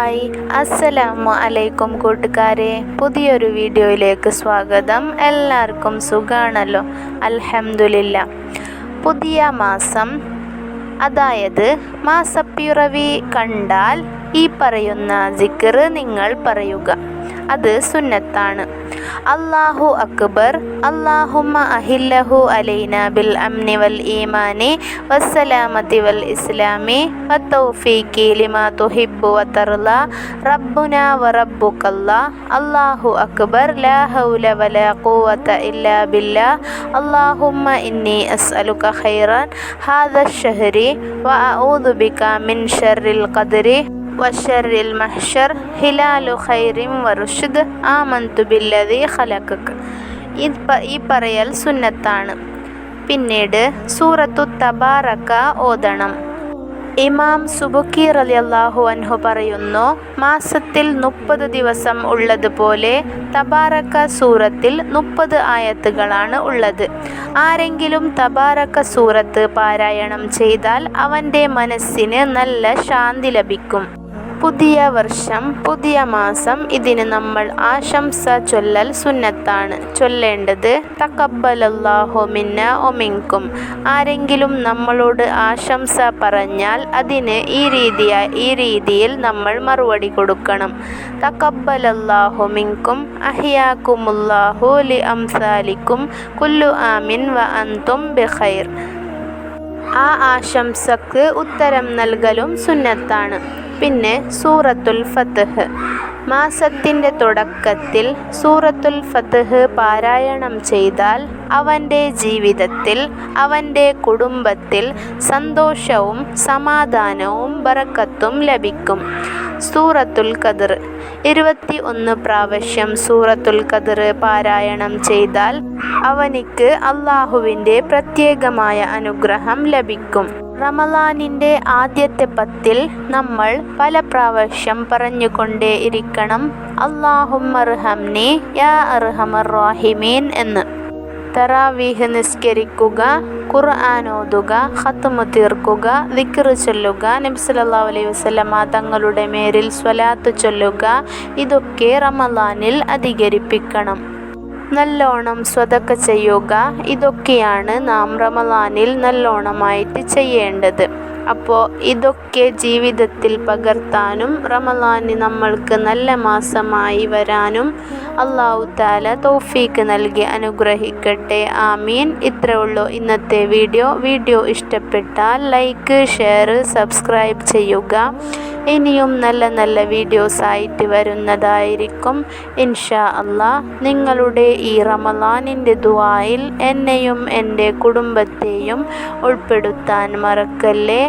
Hi അസ്സലാമു അലൈക്കും കൂട്ടുകാരെ, പുതിയൊരു വീഡിയോയിലേക്ക് സ്വാഗതം. എല്ലാവർക്കും സുഖാണല്ലോ? അൽഹംദുലില്ലാ. പുതിയ മാസം, അതായത് മാസപ്പിറവി കണ്ടാൽ ഈ പറയുന്ന സിക്ർ നിങ്ങൾ പറയുക. അത് സുന്നത്താണ്. അല്ലാഹു അക്ബർ, അല്ലാഹുമ്മ അഹില്ലഹു അലൈന ബിൽ അംനി വൽ ഈമാനി വസ്സലാമതി വൽ ഇസ്ലാമി വത്തൗഫീഖി ലിമാ തുഹിബ്ബു വതർള റബ്ബുനാ വറബ്ബുകല്ലാ അല്ലാഹു അക്ബർ ലാ ഹൗല വലാ ഖുവത ഇല്ലാ ബില്ലാ അല്ലാഹുമ്മ ഇന്നി അസ്അലുക ഖൈറൻ ഹാദാ ശഹരി വഅഊദു ബിക മിൻ ശർറിൽ ഖദ്രി വശർറിൽ മഹ്ശർ ഹിലാലു ഖൈറിൻ വറുഷ്ദ് ആമന്തു ബില്ലദീ ഖലഖക്. ഈ പറയൽ സുന്നത്താണ്. പിന്നീട് സൂറത്തു തബാറക ഓതണം. ഇമാം സുബുക്കി റളിയല്ലാഹു അൻഹു പറയുന്നു, മാസത്തിൽ 30 ദിവസം ഉള്ളതുപോലെ തബാറക സൂറത്തിൽ 30 ആയത്തുകളാണ് ഉള്ളത്. ആരെങ്കിലും തബാറക സൂറത്ത് പാരായണം ചെയ്താൽ അവൻ്റെ മനസ്സിന് നല്ല ശാന്തി ലഭിക്കും. പുതിയ വർഷം, പുതിയ മാസം, ഇതിന് നമ്മൾ ആശംസ ചൊല്ലൽ സുന്നത്താണ്. ചൊല്ലേണ്ടത് തഖബ്ബലല്ലാഹു മിന്നാ വമിൻകും. ആരെങ്കിലും നമ്മളോട് ആശംസ പറഞ്ഞാൽ അതിന് ഈ രീതിയിൽ നമ്മൾ മറുപടി കൊടുക്കണം. തഖബ്ബലല്ലാഹു മിൻകും അഹ്യാകുമുല്ലാഹു ലി അംസാലിക്കും കുല്ലു ആമിൻ വ അൻതും ബിഖൈർ. ആ ആശംസക്ക് ഉത്തരം നൽകലും സുന്നത്താണ്. പിന്നെ സൂറത്തുൽ ഫത്ഹ്. മാസത്തിൻ്റെ തുടക്കത്തിൽ സൂറത്തുൽ ഫത്ഹ് പാരായണം ചെയ്താൽ അവൻ്റെ ജീവിതത്തിൽ, അവൻ്റെ കുടുംബത്തിൽ സന്തോഷവും സമാധാനവും ബറക്കത്തും ലഭിക്കും. സൂറത്തുൽ ഖദ്ർ. 21 പ്രാവശ്യം സൂറത്തുൽ ഖദ്ർ പാരായണം ചെയ്താൽ അവനിക്ക് അള്ളാഹുവിൻ്റെ പ്രത്യേകമായ അനുഗ്രഹം ലഭിക്കും. റമളാനിൻ്റെ ആദ്യത്തെ 10 നമ്മൾ പല പ്രാവശ്യം പറഞ്ഞുകൊണ്ടേ ഇരിക്കണം, അല്ലാഹുമ്മർഹംനി യാ അർഹമർ റഹീമീൻ എന്ന്. തറാവീഹ് നിസ്കരിക്കുക, ഖുർആൻ ഓതുക, ഖത്മ് തീർക്കുക, ദിക്ർ ചൊല്ലുക, നബി സല്ലല്ലാഹു അലൈഹി വസല്ലമ തങ്ങളുടെ മേലിൽ സ്വലാത്ത് ചൊല്ലുക, ഇതൊക്കെ റമളാനിൽ അധികരിപ്പിക്കണം. നല്ലോണം സ്വതക്ക ചെയ്യുക, ഇതൊക്കെയാണ് നാം റമളാനിൽ നല്ലോണമായിട്ട് ചെയ്യേണ്ടത്. അപ്പോൾ ഇതൊക്കെ ജീവിതത്തിൽ പകർത്താനും റമളാൻ നമ്മൾക്ക് നല്ല മാസമായി വരാനും അല്ലാഹു തആല തൗഫീഖ് നൽകി അനുഗ്രഹിക്കട്ടെ. ആമീൻ. ഇത്രേ ഉള്ളൂ ഇന്നത്തെ വീഡിയോ ഇഷ്ടപ്പെട്ടാൽ ലൈക്ക്, ഷെയർ, സബ്സ്ക്രൈബ് ചെയ്യുക. ഇനിയും നല്ല നല്ല വീഡിയോസ് ആയിട്ട് വരുന്നതായിരിക്കും ഇൻഷാ അല്ലാഹ്. നിങ്ങളുടെ ഈ റമളാനിൻ്റെ ദുആയിൽ എന്നെയും എൻ്റെ കുടുംബത്തെയും ഉൾപ്പെടുത്താൻ മറക്കല്ലേ.